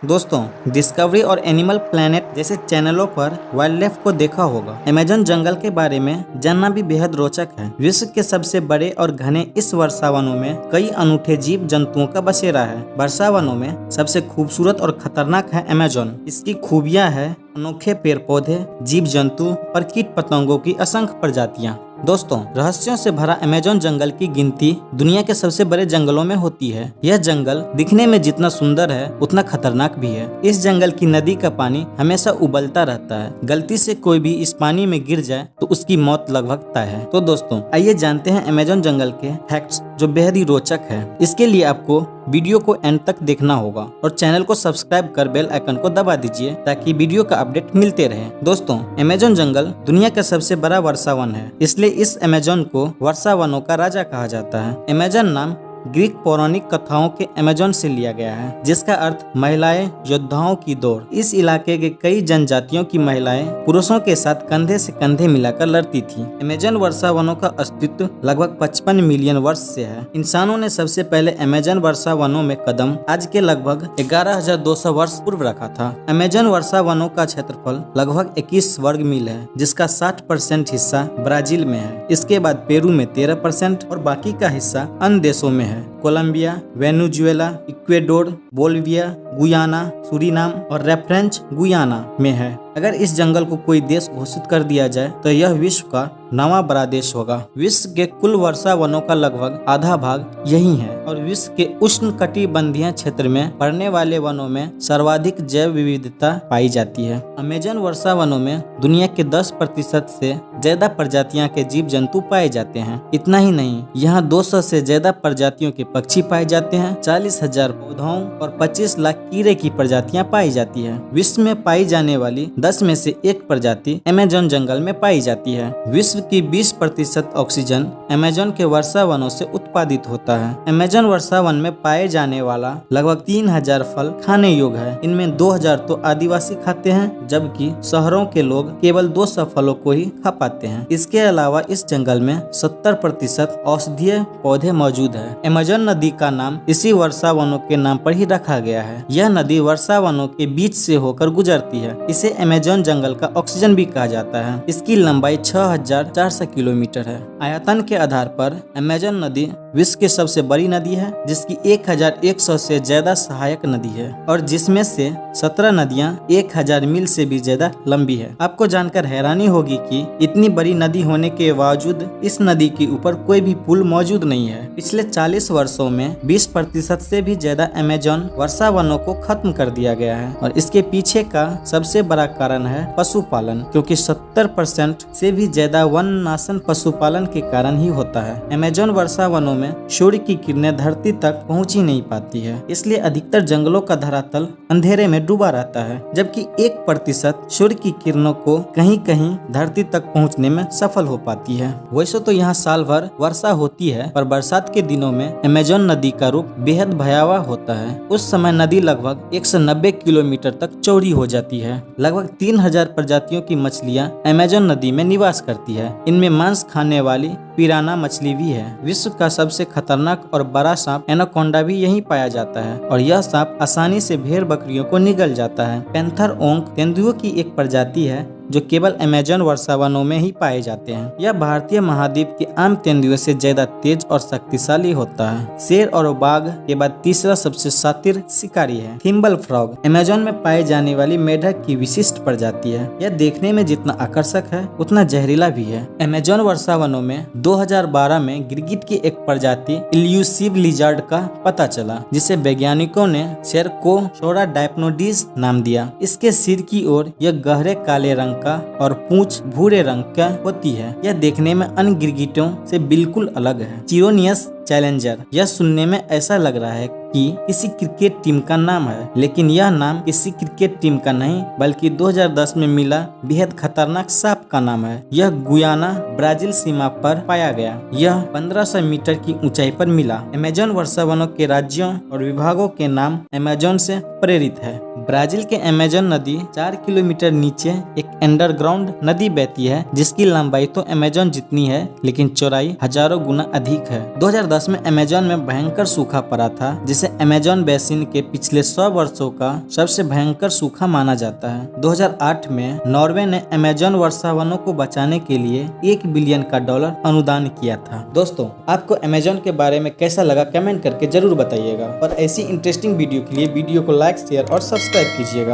दोस्तों, डिस्कवरी और animal planet जैसे चैनलों पर वाइल्ड लाइफ को देखा होगा। अमेज़न जंगल के बारे में जानना भी बेहद रोचक है। विश्व के सबसे बड़े और घने इस वर्षावनों में कई अनूठे जीव जंतुओं का बसेरा है। वर्षावनों में सबसे खूबसूरत और खतरनाक है अमेज़न। इसकी खूबियां है अनोखे पेड़ पौधे, जीव जंतु और कीट पतंगों की असंख्य प्रजातियां। दोस्तों, रहस्यों से भरा अमेज़न जंगल की गिनती दुनिया के सबसे बड़े जंगलों में होती है। यह जंगल दिखने में जितना सुंदर है उतना खतरनाक भी है। इस जंगल की नदी का पानी हमेशा उबलता रहता है। गलती से कोई भी इस पानी में गिर जाए तो उसकी मौत लगभग तय है। तो दोस्तों, आइए जानते हैं अमेज़न जंगल के फैक्ट्स जो बेहद ही रोचक है। इसके लिए आपको वीडियो को एंड तक देखना होगा और चैनल को सब्सक्राइब कर बेल आइकन को दबा दीजिए ताकि वीडियो का अपडेट मिलते रहे। दोस्तों, अमेज़न जंगल दुनिया का सबसे बड़ा वर्षावन है, इसलिए इस अमेज़न को वर्षावनों का राजा कहा जाता है। अमेज़न नाम ग्रीक पौराणिक कथाओं के अमेज़न से लिया गया है, जिसका अर्थ महिलाएं योद्धाओं की दौड़। इस इलाके के कई जनजातियों की महिलाएं पुरुषों के साथ कंधे से कंधे मिलाकर लड़ती थीं। अमेज़न वर्षावनों का अस्तित्व लगभग 55 मिलियन वर्ष से है। इंसानों ने सबसे पहले अमेज़न वर्षावनों में कदम आज के लगभग 11,200 वर्ष पूर्व रखा था। अमेज़न वर्षावनों का क्षेत्रफल लगभग 21 वर्ग मील है, जिसका 60% हिस्सा ब्राजील में है। इसके बाद पेरू में 13% और बाकी का हिस्सा अन्य देशों में है। Colombia, Venezuela, Ecuador, Bolivia, Guyana, Suriname और रेफरेंस गुयाना में है। अगर इस जंगल को कोई देश घोषित कर दिया जाए तो यह विश्व का 9वां बड़ा देश होगा। विश्व के कुल वर्षावनों का लगभग आधा भाग यही है और विश्व के उष्णकटिबंधीय क्षेत्र में पड़ने वाले वनों में सर्वाधिक जैव विविधता पाई जाती है। अमेज़न वर्षावनों में दुनिया के 10% से ज्यादा प्रजातियां के जीव जंतु पाए जाते हैं। इतना ही नहीं, यहाँ 200 से ज्यादा प्रजातियों के पक्षी पाए जाते हैं, 40,000 पौधों और 25 लाख कीड़े की प्रजातियां पाई जाती है। विश्व में पाई जाने वाली 10 में से 1 प्रजाति अमेज़न जंगल में पाई जाती है। विश्व की 20% ऑक्सीजन अमेज़न के वर्षावनों से उत्पादित होता है। अमेज़न वर्षावन में पाए जाने वाला लगभग 3000 फल खाने योग्य है। इनमें 2000 तो आदिवासी खाते हैं, जबकि शहरों के लोग केवल 200 फलों को ही खा पाते हैं। इसके अलावा इस जंगल में 70% औषधीय पौधे मौजूद है। अमेज़न नदी का नाम इसी वर्षावनों के नाम पर ही रखा गया है। यह नदी वर्षावनों के बीच से होकर गुजरती है। इसे अमेज़न जंगल का ऑक्सीजन भी कहा जाता है। इसकी लंबाई 6400 किलोमीटर है। आयतन के आधार पर अमेज़न नदी विश्व की सबसे बड़ी नदी है, जिसकी 1100 से ज्यादा सहायक नदी है और जिसमें से 17 नदियां 1000 मील से भी ज्यादा लंबी है। आपको जानकर हैरानी होगी कि इतनी बड़ी नदी होने के बावजूद इस नदी के ऊपर कोई भी पुल मौजूद नहीं है। पिछले 40 वर्षों में 20% से भी ज्यादा अमेज़न वर्षावनों को खत्म कर दिया गया है और इसके पीछे का सबसे बड़ा कारण है पशुपालन, क्योंकि 70% से भी ज्यादा वन नाशन पशुपालन के कारण ही होता है। अमेज़न वर्षावनों में सूर्य की किरणें धरती तक पहुंच ही नहीं पाती है, इसलिए अधिकतर जंगलों का धरातल अंधेरे में डूबा रहता है, जबकि 1% सूर्य की किरणों को कहीं कहीं धरती तक पहुंचने में सफल हो पाती है। वैसे तो यहाँ साल भर वर्षा होती है, पर बरसात के दिनों में अमेज़न नदी का रूप बेहद भयावह होता है। उस समय नदी लगभग 190 किलोमीटर तक चौड़ी हो जाती है। लगभग 3000 प्रजातियों की मछलियाँ अमेज़न नदी में निवास करती है। इनमें मांस खाने वाली पिराना मछली भी है। विश्व का सबसे खतरनाक और बड़ा सांप एनाकोंडा भी यहीं पाया जाता है और यह सांप आसानी से भेड़ बकरियों को निगल जाता है। पैंथर ओंक तेंदुओं की एक प्रजाति है जो केवल अमेज़न वर्षावनों में ही पाए जाते हैं। यह भारतीय महाद्वीप के आम तेंदुओं से ज्यादा तेज और शक्तिशाली होता है। शेर और बाघ के बाद तीसरा सबसे शातिर शिकारी है। थिम्बल फ्रॉग अमेज़न में पाए जाने वाली मेढक की विशिष्ट प्रजाति है। यह देखने में जितना आकर्षक है उतना जहरीला भी है। अमेज़न वर्षावनों में 2012 में गिरगिट की एक प्रजाति इल्यूसिव लिजार्ड का पता चला, जिसे वैज्ञानिकों ने सेरकोसोरा डायप्नोडिस नाम दिया। इसके सिर की ओर यह गहरे काले रंग का और पूंछ भूरे रंग का होती है। यह देखने में अन्य गिरगिटों से बिल्कुल अलग है। चिरोनियस चैलेंजर, यह सुनने में ऐसा लग रहा है कि किसी क्रिकेट टीम का नाम है, लेकिन यह नाम किसी क्रिकेट टीम का नहीं बल्कि 2010 में मिला बेहद खतरनाक सांप का नाम है। यह गुयाना ब्राजील सीमा पर पाया गया। यह 1500 मीटर की ऊंचाई पर मिला। अमेज़न वर्षावनों के राज्यों और विभागों के नाम अमेज़न से प्रेरित है। ब्राजील के अमेज़न नदी 4 किलोमीटर नीचे एक अंडरग्राउंड नदी बहती है, जिसकी लंबाई तो अमेज़न जितनी है लेकिन चौड़ाई हजारों गुना अधिक है। 2010 में अमेज़न में भयंकर सूखा पड़ा था, जिसे जिसे अमेजन बेसिन के पिछले 100 वर्षों का सबसे भयंकर सूखा माना जाता है। 2008 में नॉर्वे ने अमेजन वर्षावनों को बचाने के लिए $1 बिलियन अनुदान किया था। दोस्तों, आपको अमेजन के बारे में कैसा लगा कमेंट करके जरूर बताइएगा और ऐसी इंटरेस्टिंग वीडियो के लिए वीडियो को लाइक, शेयर और सब्सक्राइब कीजिएगा।